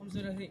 35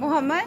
मोहम्मद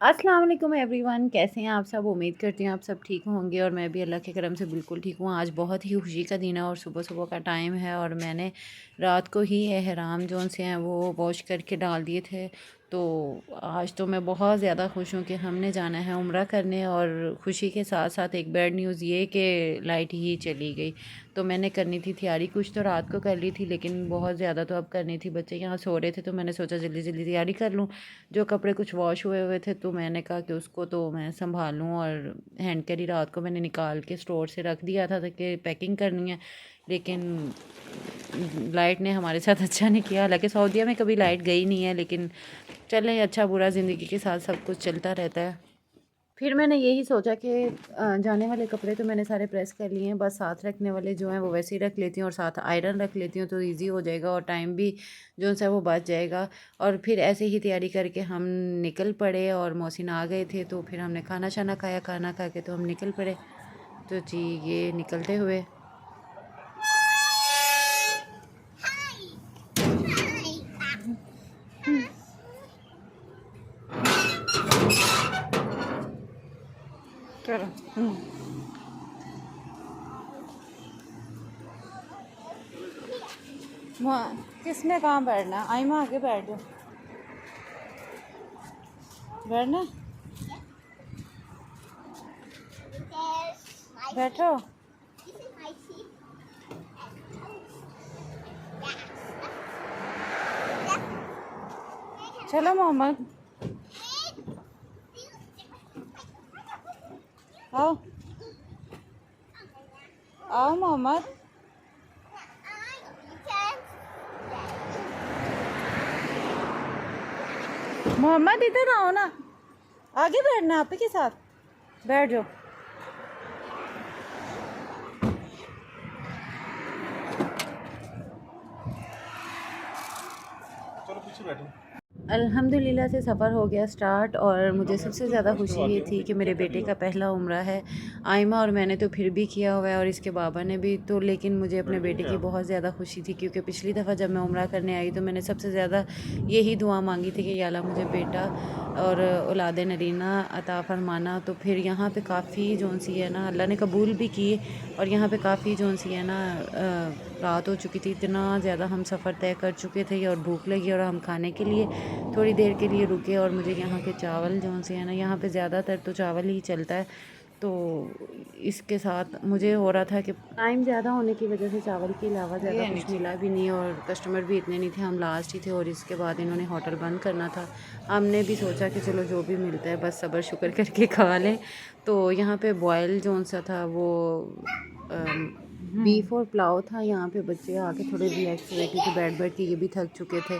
अस्सलाम वालेकुम एवरीवन, कैसे हैं आप सब। उम्मीद करती हूँ आप सब ठीक होंगे और मैं भी अल्लाह के करम से बिल्कुल ठीक हूँ। आज बहुत ही खुशी का दिन है और सुबह सुबह का टाइम है और मैंने रात को ही एहराम जोन से हैं वो वॉश करके डाल दिए थे। तो आज तो मैं बहुत ज़्यादा खुश हूँ कि हमने जाना है उम्रा करने। और ख़ुशी के साथ साथ एक बैड न्यूज़ ये कि लाइट ही चली गई। तो मैंने करनी थी तैयारी, कुछ तो रात को कर ली थी लेकिन बहुत ज़्यादा तो अब करनी थी। बच्चे यहाँ सो रहे थे तो मैंने सोचा जल्दी जल्दी तैयारी कर लूँ। जो कपड़े कुछ वॉश हुए हुए थे तो मैंने कहा कि उसको तो मैं संभाल लूँ। और हैंड कैरी रात को मैंने निकाल के स्टोर से रख दिया था ताकि पैकिंग करनी है, लेकिन लाइट ने हमारे साथ अच्छा नहीं किया। हालांकि सऊदीया में कभी लाइट गई नहीं है, लेकिन चलें, अच्छा बुरा ज़िंदगी के साथ सब कुछ चलता रहता है। फिर मैंने यही सोचा कि जाने वाले कपड़े तो मैंने सारे प्रेस कर लिए हैं, बस साथ रखने वाले जो हैं वो वैसे ही रख लेती हूँ और साथ आयरन रख लेती हूँ तो इजी हो जाएगा और टाइम भी जो सा वो बच जाएगा। और फिर ऐसे ही तैयारी करके हम निकल पड़े और मोहसिन आ गए थे तो फिर हमने खाना शाना खाया, खाना खा के तो हम निकल पड़े। तो जी ये निकलते हुए चलो किसने कहाँ बैठना, आइमा आगे बैठ जाओ, बैठना बैठो। चलो मोहम्मद आओ, आओ मोहम्मद। मोहम्मद इधर आओ ना, आगे बैठना, आप ही के साथ बैठ जाओ। चलो पीछे बैठो। अल्हम्दुलिल्लाह से सफ़र हो गया स्टार्ट और मुझे सबसे ज़्यादा खुशी ये थी कि मेरे बेटे का पहला उम्रा है। आयमा और मैंने तो फिर भी किया हुआ है और इसके बाबा ने भी तो, लेकिन मुझे अपने बेटे की बहुत ज़्यादा खुशी थी क्योंकि पिछली दफ़ा जब मैं उम्रा करने आई तो मैंने सबसे ज़्यादा यही दुआ मांगी थी कि या अल्लाह मुझे बेटा और औलाद नरीना अता फरमाना। तो फिर यहाँ पे काफ़ी जोन सी है ना अल्लाह ने कबूल भी की और यहाँ पे काफ़ी जोन सी है ना रात हो चुकी थी, इतना ज़्यादा हम सफ़र तय कर चुके थे और भूख लगी और हम खाने के लिए थोड़ी देर के लिए रुके। और मुझे यहाँ के चावल जो से है ना, यहाँ पे ज़्यादातर तो चावल ही चलता है, तो इसके साथ मुझे हो रहा था कि टाइम ज़्यादा होने की वजह से चावल के अलावा ज़्यादा कुछ मिला भी नहीं और कस्टमर भी इतने नहीं थे, हम लास्ट ही थे और इसके बाद इन्होंने होटल बंद करना था। हमने भी सोचा कि चलो जो भी मिलता है बस सब्र शुक्र करके खा लें। तो यहाँ पे बॉयल जो सा था वो बीफ और पुलाव था। यहाँ पे बच्चे आके थोड़े रिलैक्स हुए क्योंकि बैठ के ये भी थक चुके थे।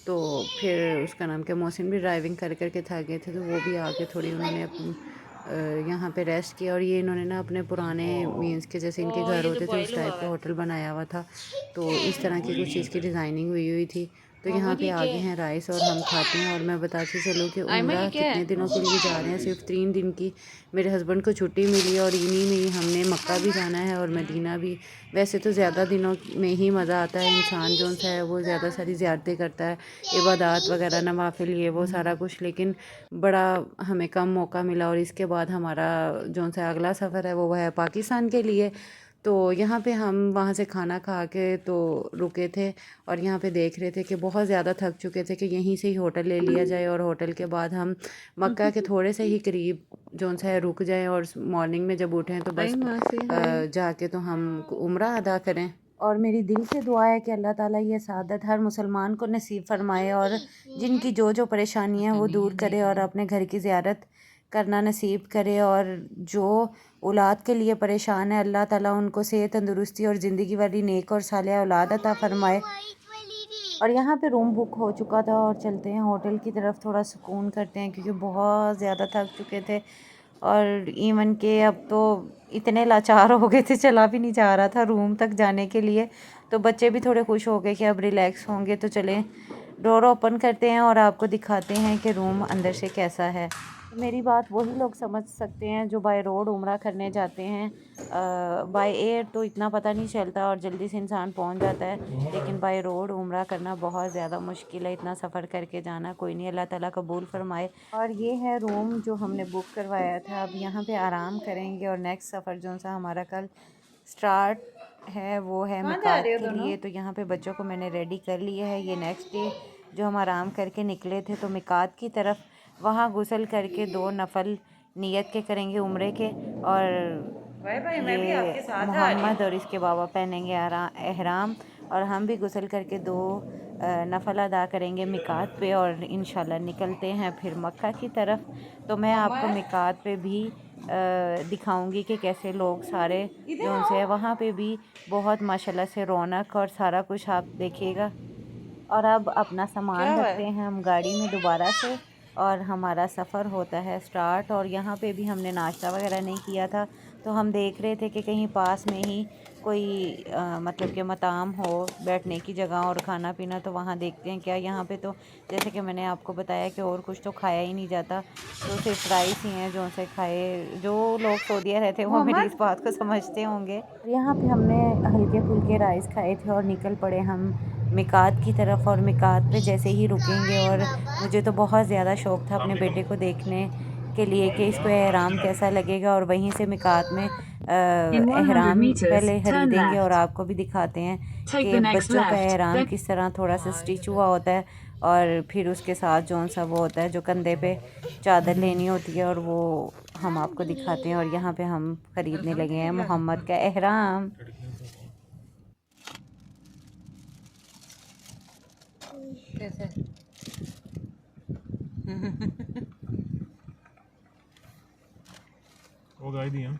तो फिर उसका नाम क्या, मोहसिन भी ड्राइविंग कर के थक गए थे तो वो भी आके थोड़ी उन्होंने यहाँ पे रेस्ट किया। और ये इन्होंने ना अपने पुराने मीन्स के जैसे इनके घर होते थे उस टाइप का होटल बनाया हुआ था, तो इस तरह की कुछ चीज़ की डिज़ाइनिंग हुई हुई थी। तो यहाँ पे आगे हैं राइस और हम खाते हैं। और मैं बताती चलूँ कि उम्रा कितने दिनों के लिए जा रहे हैं, सिर्फ 3 दिन की। मेरे हस्बैंड को छुट्टी मिली और इन्हीं में ही हमने मक्का भी जाना है और मदीना भी। वैसे तो ज़्यादा दिनों में ही मज़ा आता है, इंसान जो सा है वो ज़्यादा सारी ज़ियारतें करता है, इबादत वगैरह नवाफिल ये वो सारा कुछ, लेकिन बड़ा हमें कम मौका मिला। और इसके बाद हमारा जो सा अगला सफ़र है वो है पाकिस्तान के लिए। तो यहाँ पे हम वहाँ से खाना खा के तो रुके थे और यहाँ पे देख रहे थे कि बहुत ज़्यादा थक चुके थे कि यहीं से ही होटल ले लिया जाए और होटल के बाद हम मक्का के थोड़े से ही करीब जो सा है रुक जाएं और मॉर्निंग में जब उठें तो बस जाके तो हम उम्रा अदा करें। और मेरी दिल से दुआ है कि अल्लाह ताला ये सादत हर मुसलमान को नसीब फरमाए और जिनकी जो परेशानियां वो दूर करे और अपने घर की ज़ियारत करना नसीब करे। और जो औलाद के लिए परेशान है अल्लाह ताला उनको सेहत तंदुरुस्ती और ज़िंदगी वाली नेक और सालिहा औलाद अता फरमाए। और यहाँ पे रूम बुक हो चुका था और चलते हैं होटल की तरफ, थोड़ा सुकून करते हैं क्योंकि बहुत ज़्यादा थक चुके थे। और इवन के अब तो इतने लाचार हो गए थे, चला भी नहीं जा रहा था रूम तक जाने के लिए। तो बच्चे भी थोड़े खुश हो गए कि अब रिलैक्स होंगे, तो चलें डोर ओपन करते हैं और आपको दिखाते हैं कि रूम अंदर से कैसा है। मेरी बात वही लोग समझ सकते हैं जो बाय रोड उम्रा करने जाते हैं। बाय एयर तो इतना पता नहीं चलता और जल्दी से इंसान पहुंच जाता है, लेकिन बाय रोड उम्रा करना बहुत ज़्यादा मुश्किल है। इतना सफ़र करके जाना, कोई नहीं, अल्लाह ताला कबूल फरमाए। और ये है रूम जो हमने बुक करवाया था। अब यहाँ पे आराम करेंगे और नेक्स्ट सफ़र जो सा हमारा कल स्टार्ट है वो है मिकात के लिए। तो यहाँ पे बच्चों को मैंने रेडी कर लिया है। ये नेक्स्ट डे जो हम आराम करके निकले थे तो मिकात की तरफ, वहाँ गुसल करके 2 नफल नियत के करेंगे उम्रे के। और ये मोहम्मद और इसके बाबा पहनेंगे एहराम, और हम भी गुसल करके 2 नफल अदा करेंगे मिकात पे और इंशाल्लाह निकलते हैं फिर मक्का की तरफ। तो मैं आपको मिकात पे भी दिखाऊंगी कि कैसे लोग सारे जो उनसे है, वहाँ पे भी बहुत माशाल्लाह से रौनक और सारा कुछ आप देखिएगा। और अब अपना सामान रखते हैं हम गाड़ी में दोबारा से और हमारा सफ़र होता है स्टार्ट। और यहाँ पे भी हमने नाश्ता वगैरह नहीं किया था, तो हम देख रहे थे कि कहीं पास में ही कोई मतलब कि मताम हो बैठने की जगह और खाना पीना, तो वहाँ देखते हैं क्या। यहाँ पे तो जैसे कि मैंने आपको बताया कि और कुछ तो खाया ही नहीं जाता, तो सिर्फ राइस ही हैं जो से खाए। जो लोग सऊदीया रहते हैं वो मेरी इस बात को समझते होंगे। यहाँ पे हमने हल्के फुल्के राइस खाए थे और निकल पड़े हम मिकात की तरफ। और मिकात पे जैसे ही रुकेंगे, और मुझे तो बहुत ज़्यादा शौक़ था अपने बेटे को देखने के लिए कि इसको एहराम कैसा लगेगा। और वहीं से मिकात में एहराम पहले खरीदेंगे और आपको भी दिखाते हैं कि बच्चों का एहराम किस तरह थोड़ा सा स्टिच हुआ होता है। और फिर उसके साथ जौन सा वो होता है जो कंधे पे चादर लेनी होती है, और वो हम आपको दिखाते हैं। और यहाँ पे हम ख़रीदने लगे हैं मोहम्मद का एहराम। कैसे वो गाय दी हैं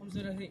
35.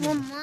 मम्मा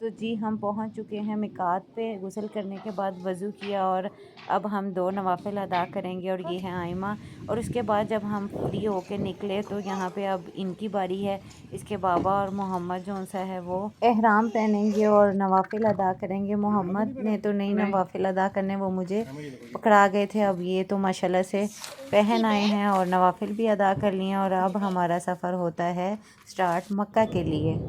तो जी हम पहुंच चुके हैं मिकात पे। गुस्ल करने के बाद वज़ू किया और अब हम 2 नवाफिल अदा करेंगे। और ये है आइमा। और उसके बाद जब हम फ्री होके निकले तो यहाँ पे अब इनकी बारी है। इसके बाबा और मोहम्मद जो सा है वो एहराम पहनेंगे और नवाफिल अदा करेंगे। मोहम्मद ने तो नहीं नवाफिल अदा करने, वो मुझे पकड़ा गए थे। अब ये तो माशाल्लाह से पहन आए हैं और नवाफिल भी अदा कर लिए। और अब हमारा सफ़र होता है स्टार्ट मक्का के लिए।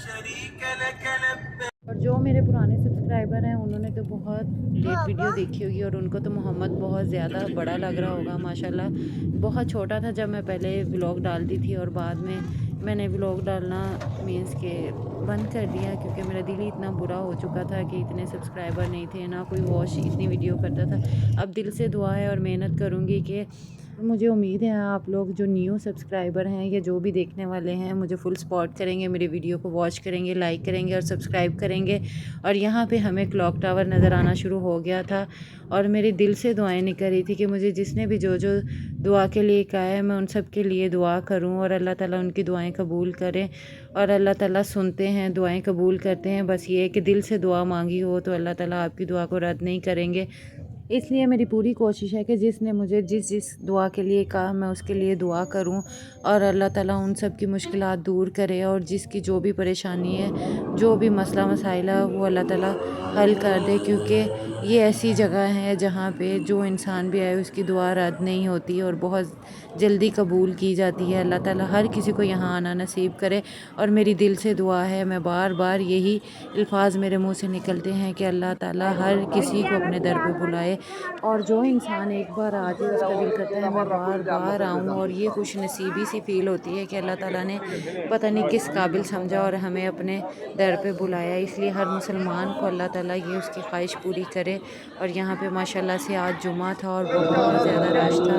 शरीक लक लबैक। और जो मेरे पुराने सब्सक्राइबर हैं उन्होंने तो बहुत लेट वीडियो देखी होगी और उनको तो मोहम्मद बहुत ज़्यादा बड़ा लग रहा होगा। माशाल्लाह बहुत छोटा था जब मैं पहले व्लॉग डालती थी, और बाद में मैंने व्लॉग डालना मीन्स के बंद कर दिया क्योंकि मेरा दिल ही इतना बुरा हो चुका था कि इतने सब्सक्राइबर नहीं थे, ना कोई वॉच इतनी वीडियो करता था। अब दिल से दुआ है और मेहनत करूँगी कि मुझे उम्मीद है आप लोग जो न्यू सब्सक्राइबर हैं या जो भी देखने वाले हैं मुझे फुल सपोर्ट करेंगे, मेरे वीडियो को वॉच करेंगे, लाइक करेंगे और सब्सक्राइब करेंगे। और यहाँ पे हमें क्लॉक टावर नज़र आना शुरू हो गया था और मेरे दिल से दुआएं निकल रही थी कि मुझे जिसने भी जो जो दुआ के लिए कहा है मैं उन सब के लिए दुआ करूँ और अल्लाह ताला उनकी दुआएं कबूल करें। और अल्लाह ताला सुनते हैं, दुआएं कबूल करते हैं। बस ये है कि दिल से दुआ मांगी हो तो अल्लाह ताला आपकी दुआ को रद्द नहीं करेंगे। इसलिए मेरी पूरी कोशिश है कि जिसने मुझे जिस जिस दुआ के लिए कहा मैं उसके लिए दुआ करूं और अल्लाह ताला उन सब की मुश्किलात दूर करे और जिसकी जो भी परेशानी है, जो भी मसला मसाइल है वो अल्लाह ताला हल कर दे। क्योंकि ये ऐसी जगह है जहाँ पे जो इंसान भी आए उसकी दुआ रद्द नहीं होती और बहुत जल्दी कबूल की जाती है। अल्लाह ताला हर किसी को यहाँ आना नसीब करे। और मेरी दिल से दुआ है, मैं बार बार यही अल्फाज मेरे मुँह से निकलते हैं कि अल्लाह ताला हर किसी को अपने दर पे बुलाए और जो इंसान एक बार आ जाए उसका दिल करता है मैं बार बार आऊँ। और ये खुश नसीबी सी फ़ील होती है कि अल्लाह ताला ने पता नहीं किस काबिल समझा और हमें अपने दर पे बुलाया। इसलिए हर मुसलमान को अल्लाह ताला ये उसकी ख्वाहिश पूरी करे। और यहाँ पे माशाल्लाह से आज जुमा था और बहुत ज़्यादा रश था।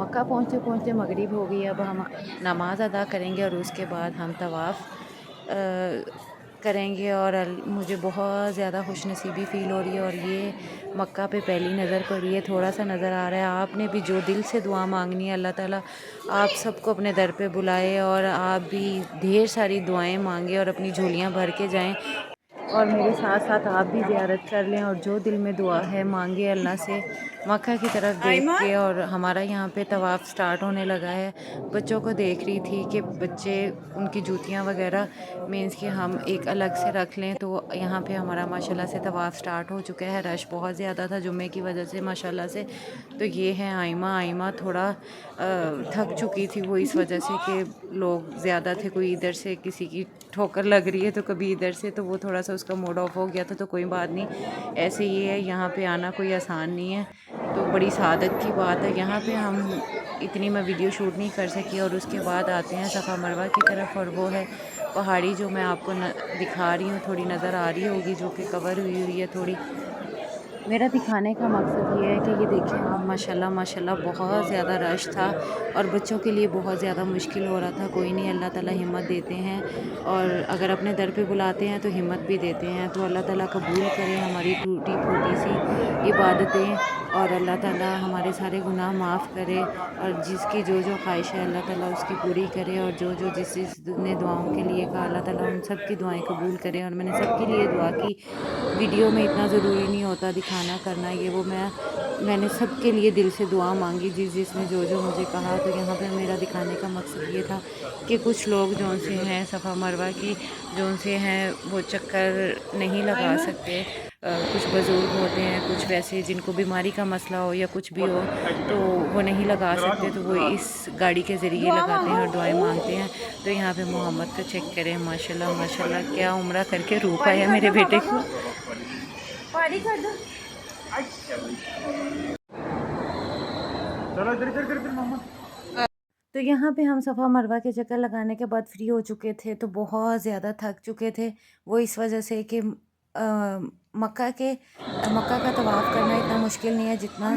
मक्का पहुँचते पहुँचते मगरिब हो गई। अब हम नमाज़ अदा करेंगे और उसके बाद हम तवाफ़ करेंगे। और मुझे बहुत ज़्यादा खुशनसीबी फ़ील हो रही है और ये मक्का पे पहली नज़र पड़ी है। थोड़ा सा नज़र आ रहा है। आपने भी जो दिल से दुआ मांगनी है अल्लाह ताला आप सबको अपने दर पे बुलाए और आप भी ढेर सारी दुआएं मांगे और अपनी झोलियां भर के जाएं। और मेरे साथ साथ आप भी ज़ियारत कर लें और जो दिल में दुआ है मांगे अल्लाह से मक्का की तरफ देख के। और हमारा यहाँ पे तवाफ़ स्टार्ट होने लगा है। बच्चों को देख रही थी कि बच्चे उनकी जूतियाँ वगैरह मीन्स कि हम एक अलग से रख लें। तो यहाँ पे हमारा माशाल्लाह से तवाफ़ स्टार्ट हो चुका है। रश बहुत ज़्यादा था जुम्मे की वजह से माशाल्लाह से। तो ये है आइमा थोड़ा थक चुकी थी वो इस वजह से कि लोग ज़्यादा थे। कोई इधर से किसी की ठोकर लग रही है तो कभी इधर से, तो वो थोड़ा सा उसका मूड ऑफ हो गया था। तो कोई बात नहीं, ऐसे ही है। यहाँ पे आना कोई आसान नहीं है, तो बड़ी सादत की बात है। यहाँ पे हम इतनी मैं वीडियो शूट नहीं कर सकी। और उसके बाद आते हैं सफ़ा मरवा की तरफ और वो है पहाड़ी जो मैं आपको दिखा रही हूँ, थोड़ी नज़र आ रही होगी, जो कि कवर हुई है थोड़ी। मेरा दिखाने का मकसद ये है कि ये देखें आप माशाल्लाह बहुत ज़्यादा रश था और बच्चों के लिए बहुत ज़्यादा मुश्किल हो रहा था। कोई नहीं, अल्लाह ताला हिम्मत देते हैं और अगर अपने दर पे बुलाते हैं तो हिम्मत भी देते हैं। तो अल्लाह ताला कबूल करे हमारी टूटी फूटी सी इबादतें और अल्लाह ताला हमारे सारे गुनाह माफ़ करे और जिसकी जो ख्वाहिश है अल्लाह ताला उसकी पूरी करे। और जो जिसने दुआओं के लिए कहा अल्लाह ताला उन सब की दुआएं कबूल करे। और मैंने सबके लिए दुआ की। वीडियो में इतना ज़रूरी नहीं होता दिखाना करना, ये वो मैंने सबके लिए दिल से दुआ मांगी जिसने जो मुझे कहा। तो यहाँ पे मेरा दिखाने का मकसद ये था कि कुछ लोग जो से हैं सफ़ा मरवा की जो से हैं वो चक्कर नहीं लगा सकते। कुछ बुज़ुर्ग होते हैं, कुछ वैसे जिनको बीमारी का मसला हो या कुछ भी हो तो वो नहीं लगा सकते, तो वो इस गाड़ी के ज़रिए लगाते हैं और दुआएं मांगते हैं। तो यहाँ पे मोहम्मद को चेक करें, माशाल्लाह क्या उम्रा करके रूप आया मेरे बेटे को। तो यहाँ पे हम सफ़ा मरवा के चक्कर लगाने के बाद फ्री हो चुके थे, तो बहुत ज़्यादा थक चुके थे। वो इस वजह से कि मक्का का तवाफ़ करना इतना मुश्किल नहीं है जितना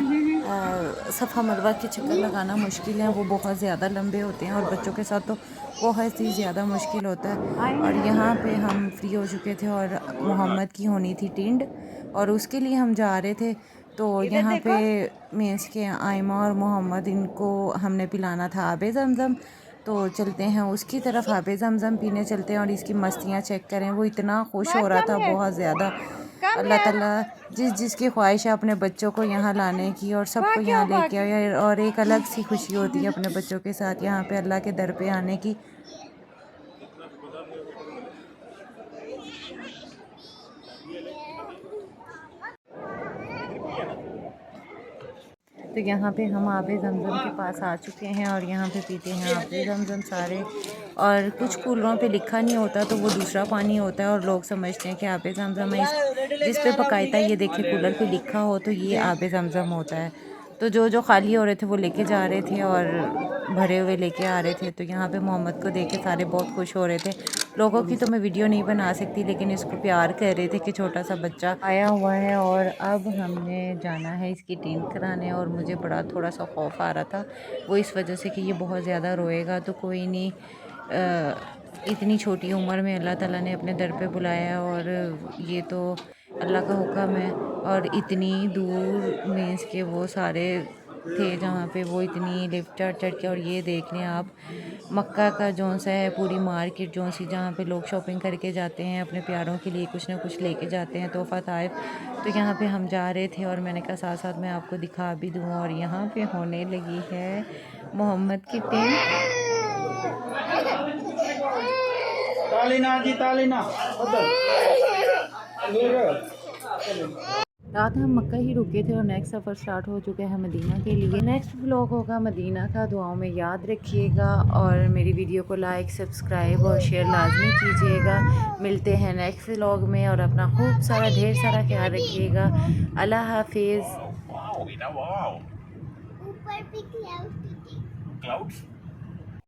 सफ़ा मरवा के चक्कर लगाना मुश्किल है। वो बहुत ज़्यादा लंबे होते हैं और बच्चों के साथ तो बहुत ही ज़्यादा मुश्किल होता है। और यहाँ पे हम फ्री हो चुके थे और मोहम्मद की होनी थी टिंड और उसके लिए हम जा रहे थे। तो यहाँ पे मीन्स के आयमा और मोहम्मद इनको हमने पिलाना था आबे ज़मज़म। तो चलते हैं उसकी तरफ, आबे ज़मज़म पीने चलते हैं। और इसकी मस्तियाँ चेक करें, वो इतना खुश हो रहा था बहुत ज़्यादा। अल्लाह ताला जिसकी ख्वाहिश है अपने बच्चों को यहाँ लाने की और सबको यहाँ लेके आए और एक अलग सी खुशी होती है अपने बच्चों के साथ यहाँ पे अल्लाह के दर पे आने की। तो यहाँ पे हम आबे ज़मज़म के पास आ चुके हैं और यहाँ पे पीते हैं आबे ज़मज़म सारे। और कुछ कूलरों पे लिखा नहीं होता तो वो दूसरा पानी होता है और लोग समझते हैं कि आबे ज़मज़म है। जिस पे बाकायदा ये देखिए कूलर पे लिखा हो तो ये आबे ज़मज़म होता है। तो जो खाली हो रहे थे वो लेके जा रहे थे और भरे हुए लेके आ रहे थे। तो यहाँ पे मोहम्मद को देख के सारे बहुत खुश हो रहे थे। लोगों की तो मैं वीडियो नहीं बना सकती लेकिन इसको प्यार कर रहे थे कि छोटा सा बच्चा आया हुआ है। और अब हमने जाना है इसकी टीम कराने और मुझे बड़ा थोड़ा सा खौफ आ रहा था, वो इस वजह से कि ये बहुत ज़्यादा रोएगा। तो कोई नहीं, इतनी छोटी उम्र में अल्लाह ताला ने अपने दर पे बुलाया और ये तो अल्लाह का हुक्म है। और इतनी दूर मीन्स के वो सारे थे जहाँ पे वो इतनी लिफ्ट चढ़ के। और ये देख लें आप मक्का का जौन सा है पूरी मार्केट जौन सी जहाँ पे लोग शॉपिंग करके जाते हैं अपने प्यारों के लिए कुछ ना कुछ लेके जाते हैं तोहफ़ा ताइफ। तो यहाँ पे हम जा रहे थे और मैंने कहा साथ साथ मैं आपको दिखा भी दूँ। और यहाँ पे होने लगी है मोहम्मद की टीम। रात हम मक्का ही रुके थे और नेक्स्ट सफ़र स्टार्ट हो चुका है मदीना के लिए। नेक्स्ट व्लॉग होगा मदीना का, दुआओं में याद रखिएगा और मेरी वीडियो को लाइक सब्सक्राइब और शेयर लाजमी कीजिएगा। मिलते हैं नेक्स्ट व्लॉग में और अपना खूब सारा ढेर सारा ख्याल रखिएगा। अल्लाह हाफिज़। ऊपर भी क्लाउड्स